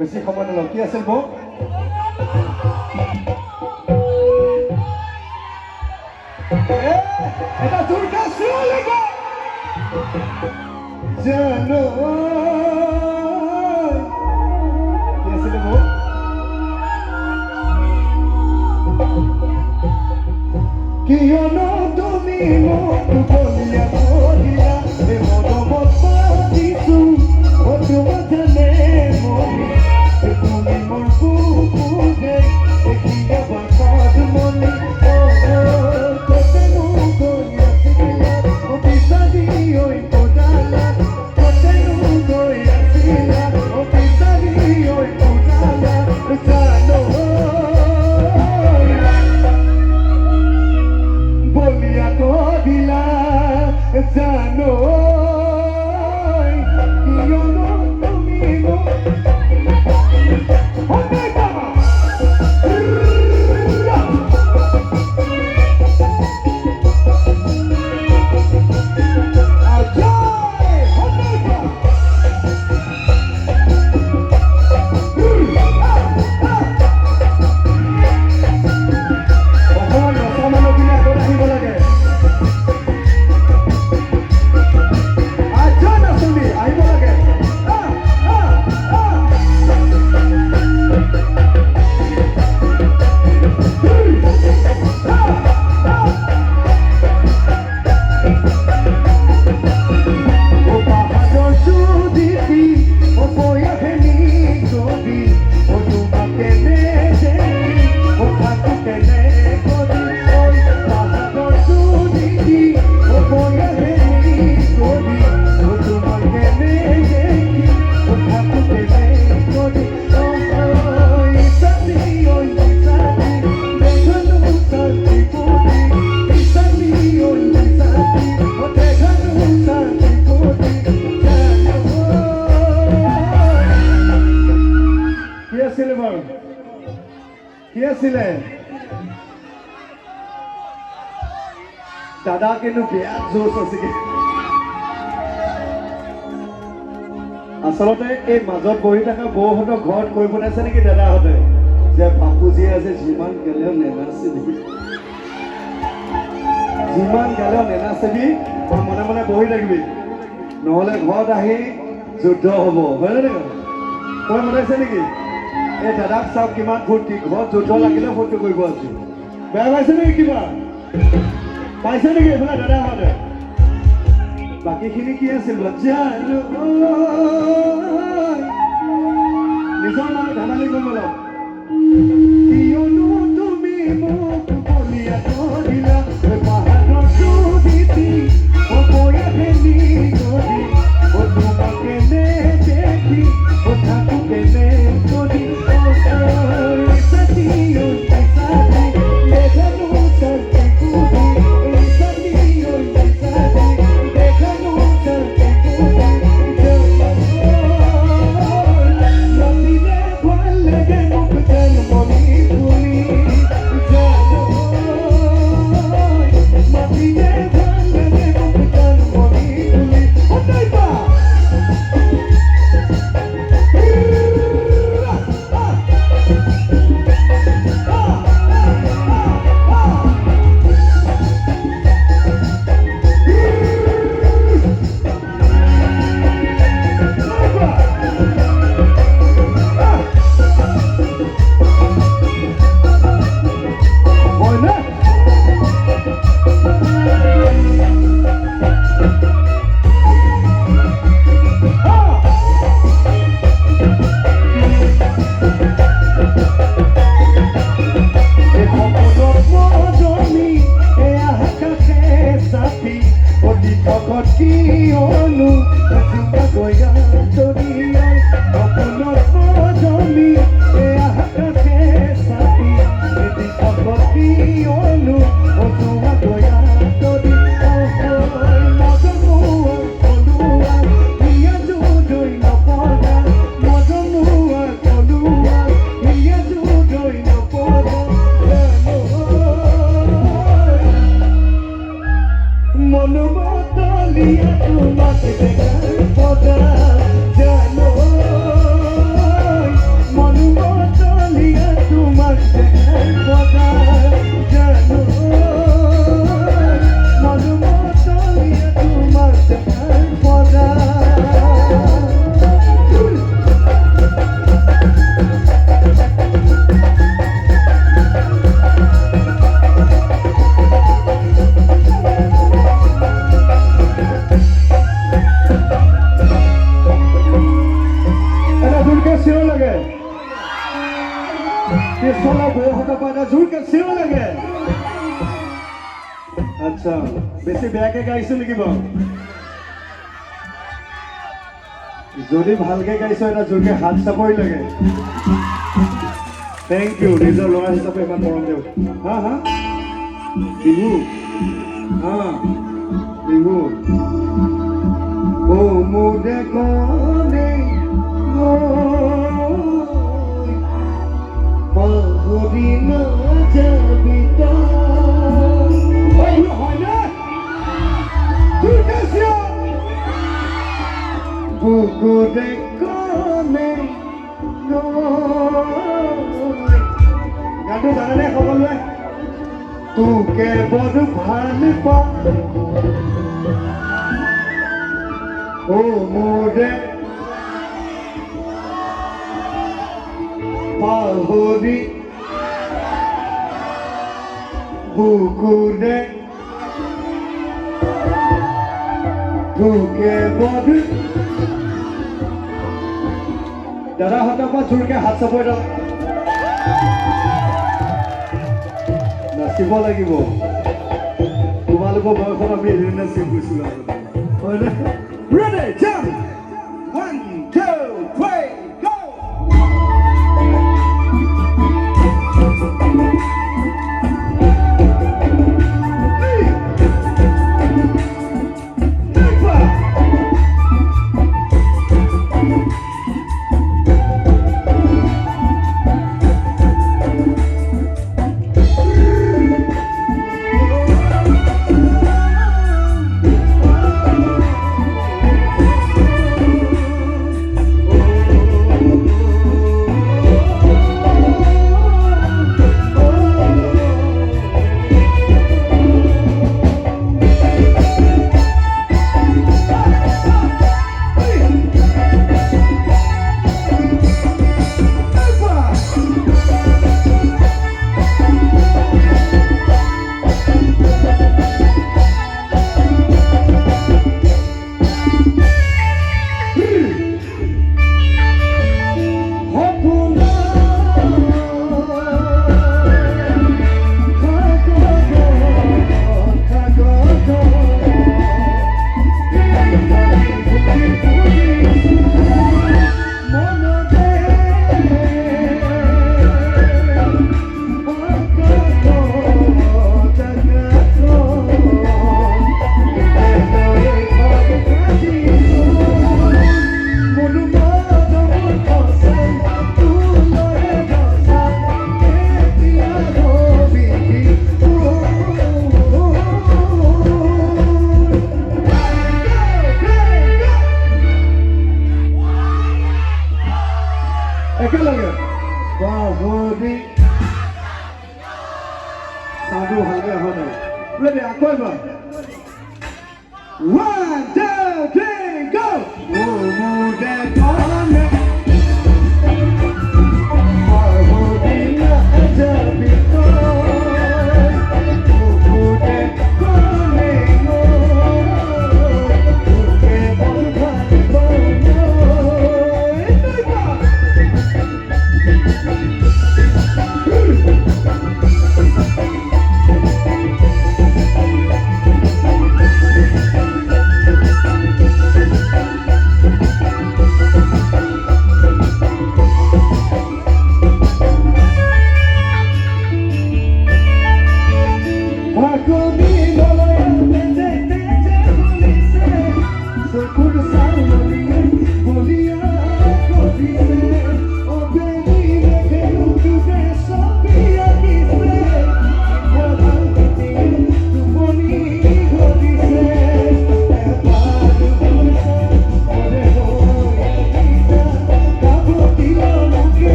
বেশি সময় নলওঁ কি আছিল বৌ এটা দুৰ্গা চোৱা লাগিব জানো কি আছিলে বৌ কিয়নো তুমি মোক বলিয়া কৰিলা মৰমত পাতিছো তোমাক জানে মনি তুমি মোৰ বুকুৰে দেখিয়া বাকাত মনি কতেনো গৈ আছিলা অবিচাৰি ঐ কোডালা কতেনো গৈ আছিলা অবিচাৰি ঐ কোডালা জানো বলিয়া কৰিলা জানো কি আছিলে দাদা কিন্তু বিৰাট জোচ আছিলে আচলতে এই মাজত বহি থকা বৌহঁতৰ ঘৰত কৈ পঠাইছে নেকি দাদাহঁতে যে বাপুজি আছে যিমান গেলেও নেনাচিবি যিমান গেলেও নেনাচিবি তই মনে মনে বহি থাকিবি নহ'লে ঘৰত আহি যুদ্ধ হ'ব হয়নে নহয় কৈ পঠাইছে নেকি এই দাদাক চাওক কিমান ফূৰ্তি ঘৰত যুদ্ধ লাগিলে ফূৰ্তি কৰিব আছো বেয়া পাইছে নেকি কিবা পাইছে নেকি এইফালে দাদাহঁতে বাকীখিনি কি আছিল জানো নিজৰ নাম ধেমালি কৰিব লওক কিয়নো তুমি মোক বলিয়া কৰিলা পাহাৰৰ চুদিতি অপয়া ভেলি কৰি তোমাক কেনে দেখি কথাটো কেনে কৰি Moni কিয়নো জোৱা গয়া তৰিয়াই সপোনত জমি আকাশে চাপি দিশত কিয়নো জোৱা গয়া তৰি মজনুৱা কলুৱা হিয়া জুদৈ নপৰা মজনুৱা কলুৱা হিয়া জুদৈ নপৰা মনোবতলিয়া তোমাক দেখাৰ পদা জানো মনোবতলিয়া তোমাক দেখাৰ পদা জানো মনোবতলিয়া তোমাক দেখাৰ পদা আচ্ছা বেছি বেয়াকে গাইছো নেকি বাৰু যদি ভালকে গাইছো এটা জোৰকে হাত চাপৰি লাগে থেংক ইউ নিজৰ ল'ৰা হিচাপে ইমান মৰম দিওঁ হা হা বিহু হা বিহু ও মোৰে কনে পাহৰি নাযাবি বুকুৰে কনে গানটো জানেনে সকলোৱে তোকে বৰ ভাল পাওঁ ও মোৰে পাহৰি বুকুৰে তোকে বৰ দাদাহঁতৰ পৰা জোৰকে হাত চাপৰি দাও নাচিব লাগিব তোমালোকৰ বয়সত আমি এদিন নাচিব গৈছিলো হয়নে ৰেডি জাম্প 1 2 3 গো একেলগে বাহুদি সাধু ভালকে অহা নাই ৰেডি আকৌ এবাৰ 1 2 3 গো ও মোৰে কনে বাহুদি নাযাবি বুকুৰে কনে তোকে বৰ ভাল পাওঁ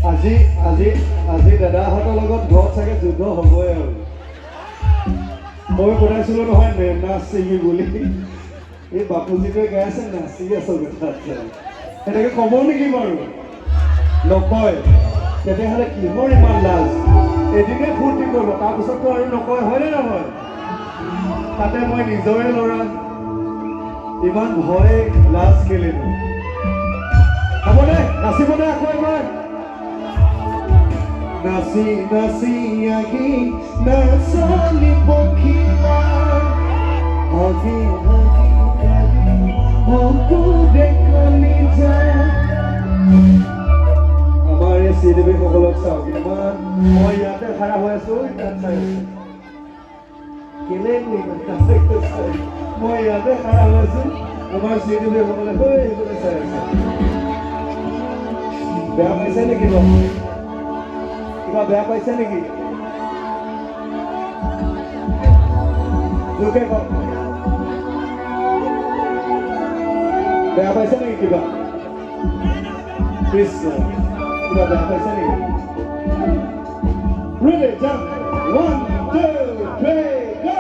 আজি আজি আজি দাদাহঁতৰ লগত ঘৰত চাগে যুদ্ধ হ'বই আৰু মই বনাইছিলোঁ নহয় নাচিবি বুলি এই বাপুজিটোৱে গাই আছে নাচি আচলতে তাত সেনেকৈ ক'ব নেকি বাৰু নকয় তেতিয়াহ'লে কিহৰ ইমান লাজ এদিনে ফূৰ্তি কৰিব তাৰপিছততো আৰু নকয় হয়নে নহয় তাতে মই নিজৰে ল'ৰা ইমান ভয় লাজ কেলেনো হ'বনে নাচিবনে আকৌ এবাৰ নাচি নাচি আহি নাচনি পখিলা হাগি হাগি কালি হকু দেখনি যায় আমাৰ এই শ্ৰীদেৱীসকলক চাওক ইমান মই ইয়াতে খাৰা হৈ আছো তাত চাই আছো কেলে মই ইয়াতে খাৰা হৈ আছো আমাৰ শ্ৰীদেৱীসকলে হৈ সেইফালে চাই আছে বেয়া পাইছে নেকি কিবা বেয়া পাইছে নেকি লোকে কওক বেয়া পাইছে নেকি কিবা কৃষ্ণ কিবা বেয়া পাইছে নেকি Ready, jump. 1, 2, 3, go!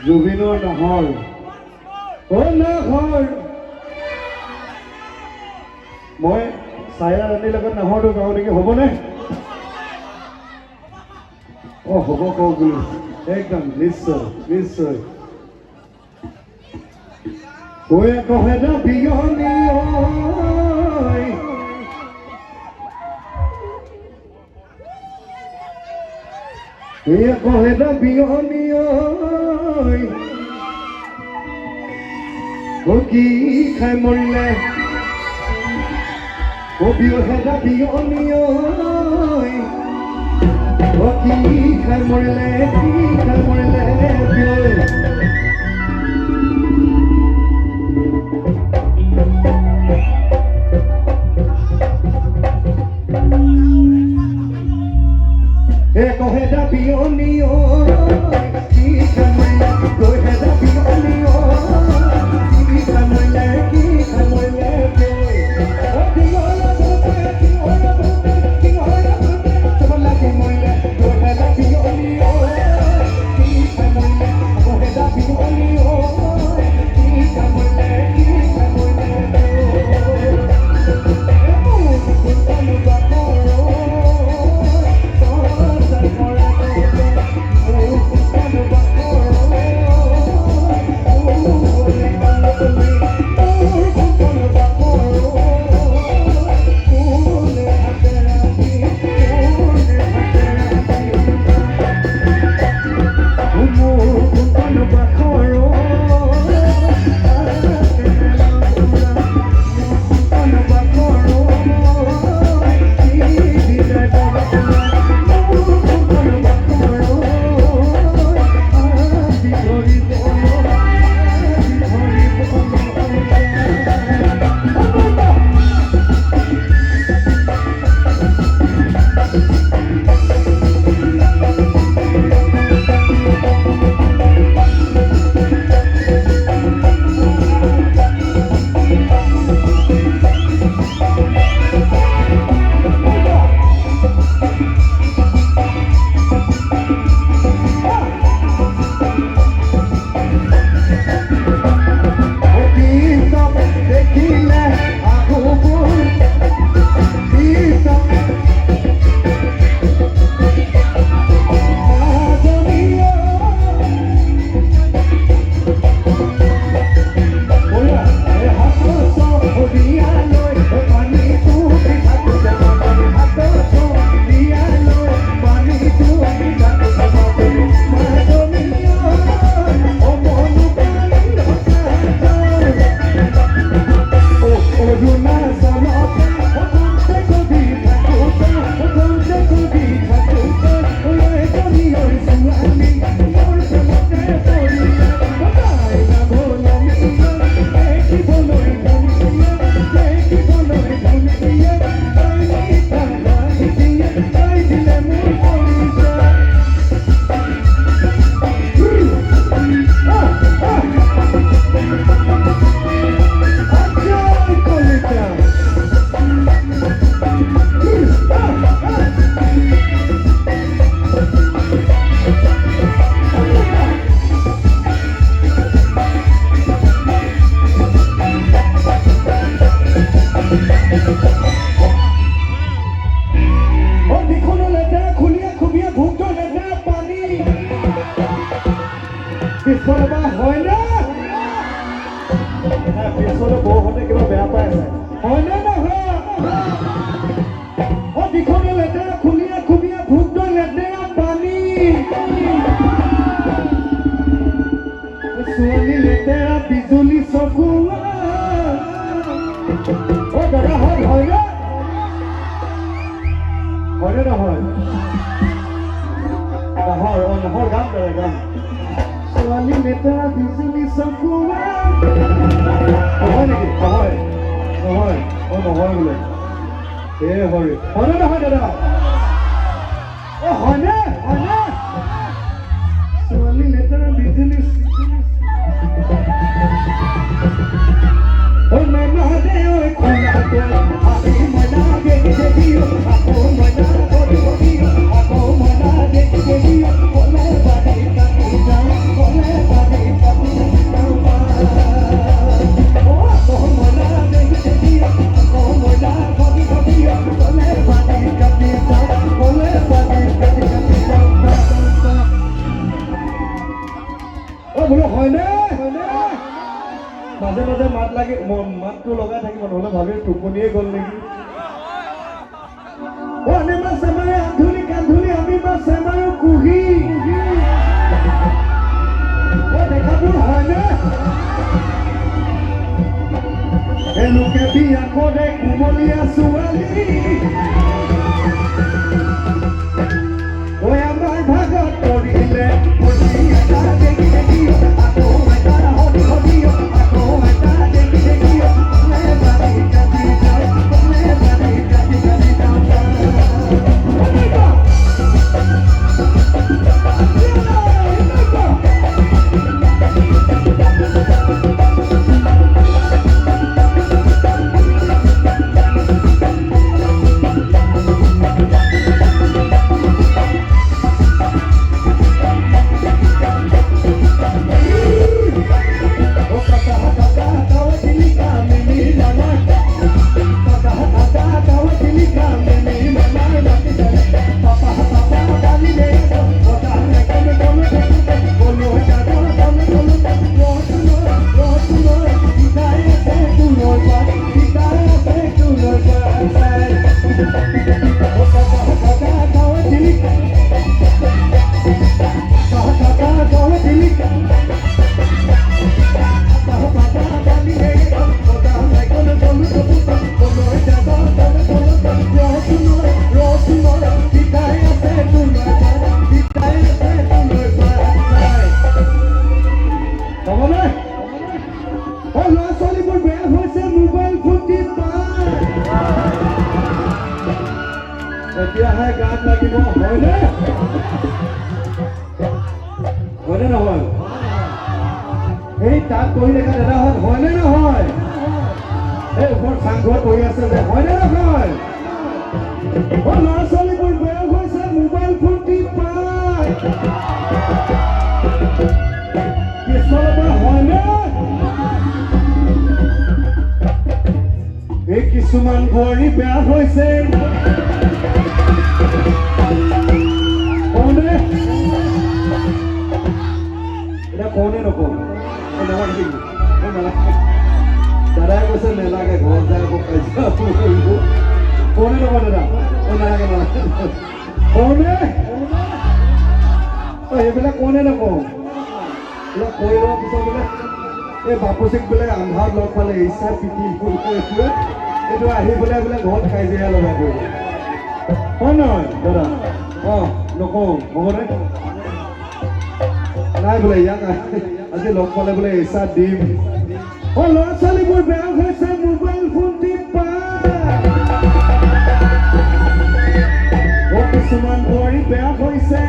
জুবিনৰ নাহৰ নাহৰ মই ছায়া ৰাণীৰ লগত নাহৰটো গাওঁ নেকি হ'বনে হ'ব কওঁ বোলো একদম নিশ্চয় নিশ্চয় কহে কহে বিয়নী Ella coge da bioni oi Oki khai morile Obio heda bioni oi Oki khai morile bio coge da bioni oi khai morile coge da bioni oi khai morile bio মাজে মাজে মাত লাগে মাতটো লগাই থাকিব নহলে ভাবে টোপনিয়ে গল নেকি অনে মাছে মাৰে আধুলি কান্ধুলি আমি মাছে মাৰো কুহি Eluke biya kode kumolia suali Oya mai bhagat korile Kosi eta dekhi dekhiyo Ako eta hodi hodiyo Ako eta dekhi dekhiyo Me bari kati jao Me bari kati kati jao এতিয়াহে গান লাগিব হয়নে হয়নে নহয় এই তাত বহি দেখা দাদাহঁত হয়নে নহয় এই ওপৰত চাংঘৰত বহি আছে যে হয়নে নহয় ল'ৰা ছোৱালীবোৰ বেয়া হৈছে মোবাইল ফোন টিপাই কিছুমান হয়নে এই কিছুমান বোৱাৰী বেয়া হৈছে কৌনে নকওঁ নালাগে দাদাই কৈছে নেলাগে ঘৰত যায় আকৌ কাজিয়া কৰিব কৌনে নকওঁ দাদা নালাগে নালাগে কৌনে এইবিলাক কৌনে নকওঁ এইবিলাক কৈ লোৱাৰ পিছত বোলে এই বাপুচিক বোলে আন্ধাৰত লগ পালে ইচ্ছা পিটি এইটো আহি পেলাই বোলে ঘৰত কাজিয়া লগাই কৰিব হয় নহয় দাদা অঁ নকওঁ হ'বনে নাই বোলে ইয়াক আজি লগ পালে বোলে ইচ্ছা দিম ল'ৰা ছোৱালীবোৰ বেয়া হৈছে মোবাইল ফোন টিপা কিছুমান বোৱাৰী বেয়া হৈছে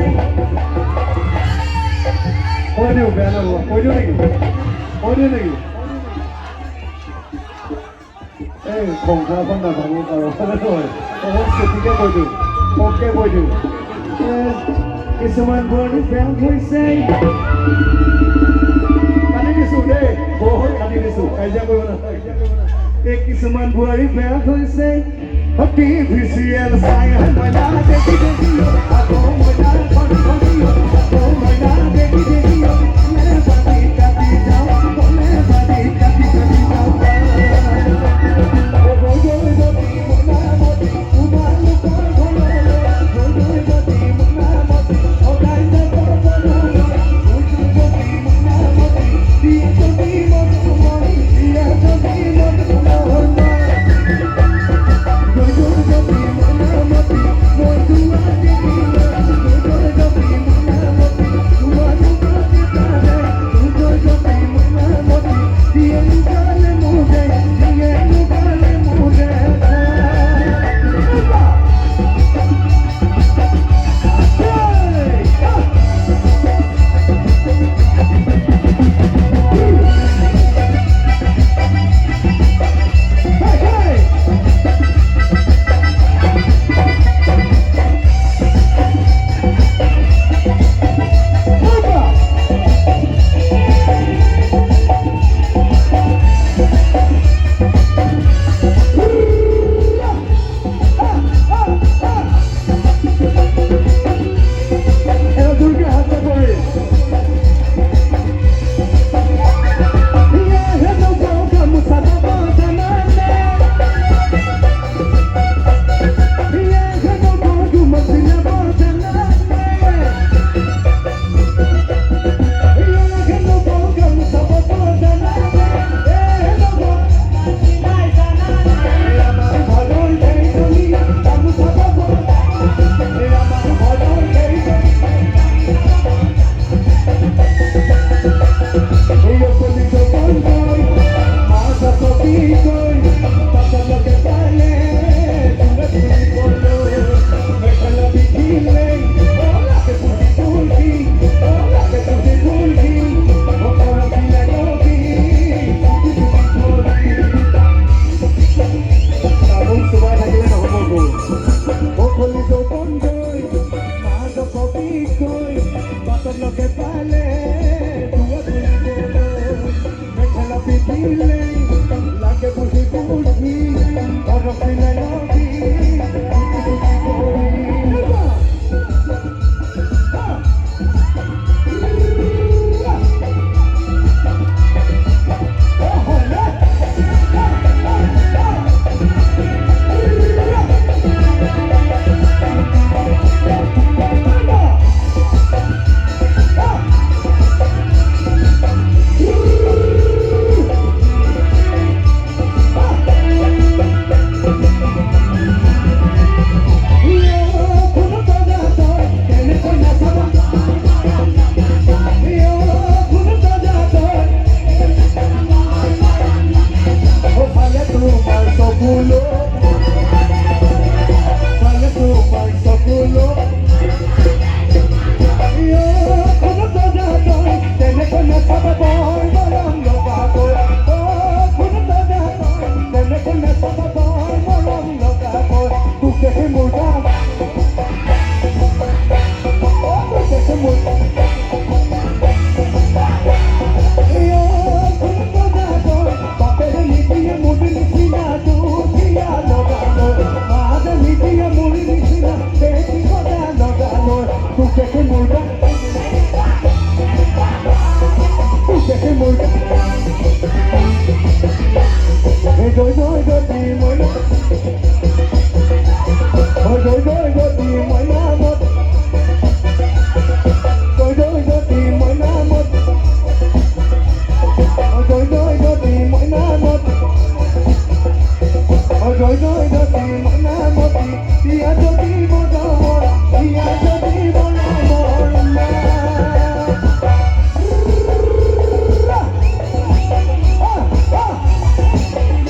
কৈ দিওঁ বেয়া নহ'ব কৈ দিওঁ নেকি এই সংসাৰখন নাভাঙো পাৰোঁ নহয় অলপ ছুটিকে কৈ দিওঁ কমকৈ কৈ দিওঁ কিছুমান বোৱাৰী বেয়া হৈছে কাটি দিছোঁ দেই বহুত কাটি দিছোঁ কাজিয়া কৰিব নালাগে এই কিছুমান বোৱাৰী বেয়া হৈছে অতি ভিচিএল চাই মইনা দেখি দেখি আকৌ মইনা আকৌ মইনা দেখি দেখি বাদি কাটি যাওঁ বাদি কাটি কাটি যাওঁ কই পাতার লোকে পালে তুলে তুলি বলো মেঘালা বিধিলে ওলাকে তুলি তুলকি ওলাকে তুলি তুলকি ও করা দিলে নদী তুলি তুলি তাবুক সবাই থাকিলে নহব গো ও খলি যৌবন গৈ মাজ কবি গৈ পাতার লোকে পালে তুলে তুলি বলো মেঘালা বিধিলে লাগে বুঝি বুঝি বরফ দিলে নদী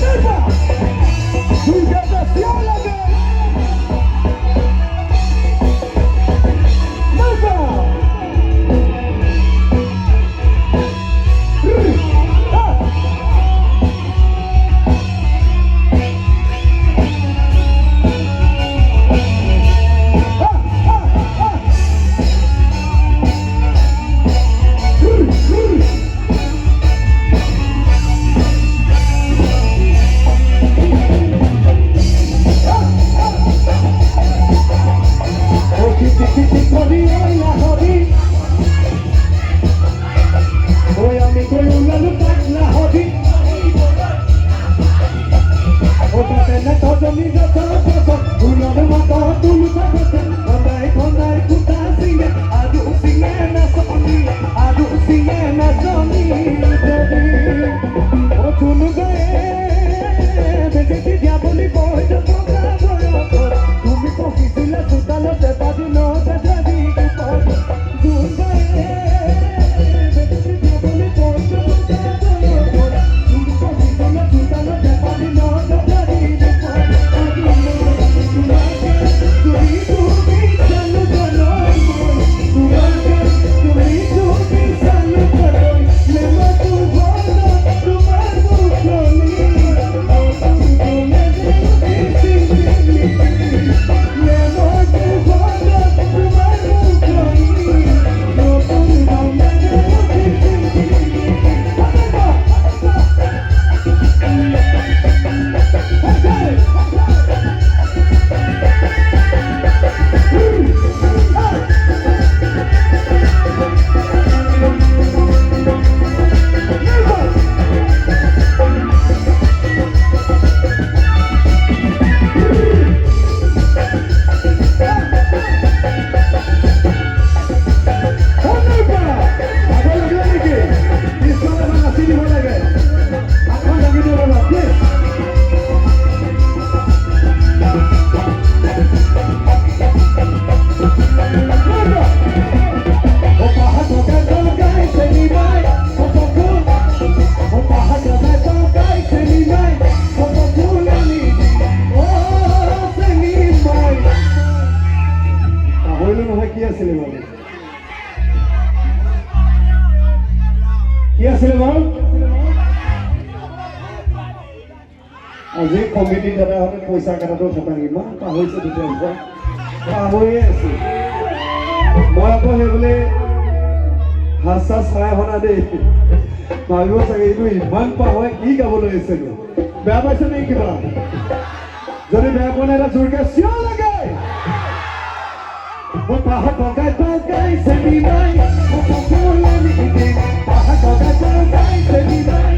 Never! আজি কমিটি দাদাহঁতে পইচা কটাটো খটাং ইমান পাহৰিছে তেতিয়া পাহৰিয়ে আছো মই আকৌ সেই বোলে হাত চাচ চাই শুনা দেই ভাবিব চাগে এইটো ইমান পাহৰে কি গাবলৈ আহিছেনো বেয়া পাইছে নেকি কিবা যদি বেয়া পোৱা নাই এটা জোৰকে চিঞৰ লাগে মই পাহাৰ বগাই বগাই চেনি নাই পাহাৰ বগাই বগাই চেনি নাই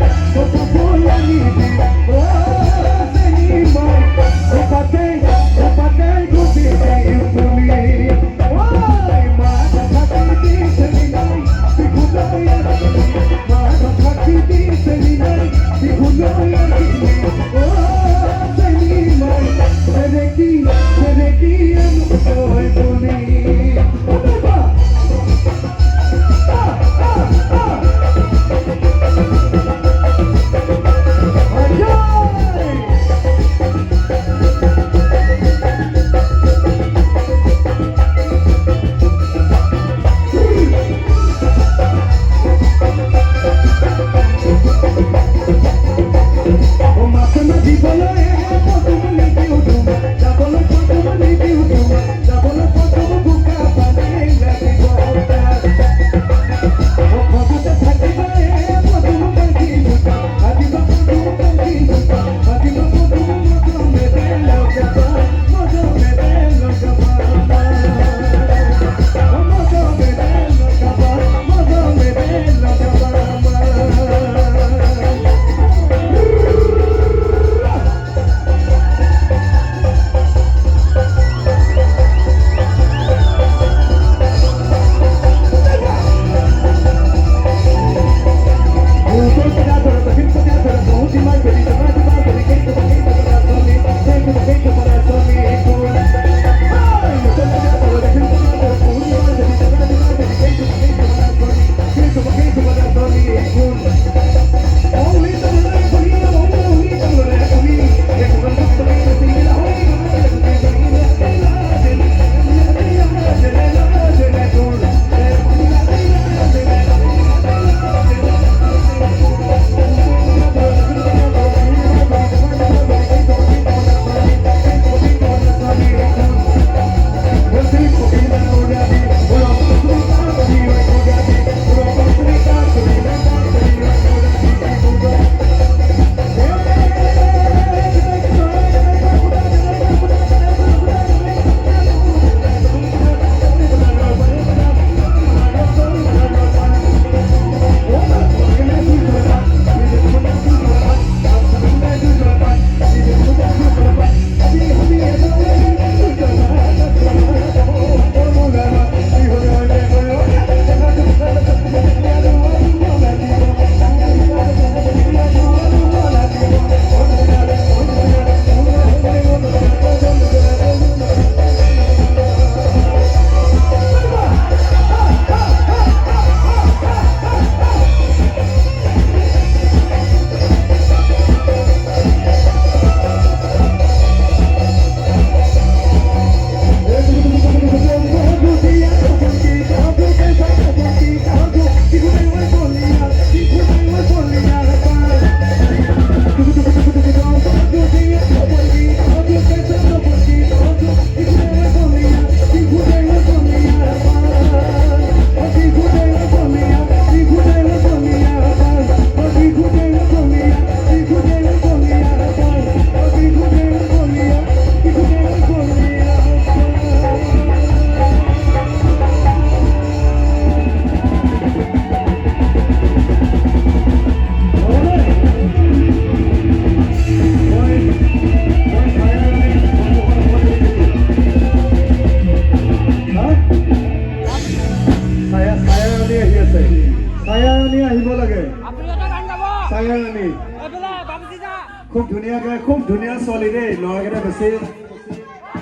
খুব ধুনীয়াকে খুব ধুনীয়া ছোৱালী দেই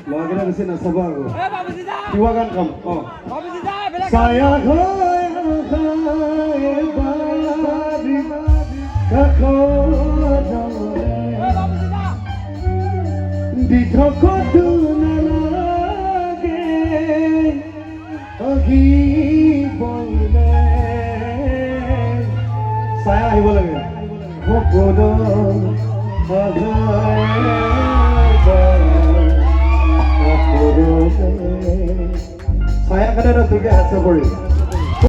ল'ৰাকেইটা বেছি নাচাব আৰু কিবা গান কাম ছায়া দি থকতো নালাগে আহিবলে ছায়া আহিব লাগে ছায়া কাৰণে তোকে হাত চাপৰি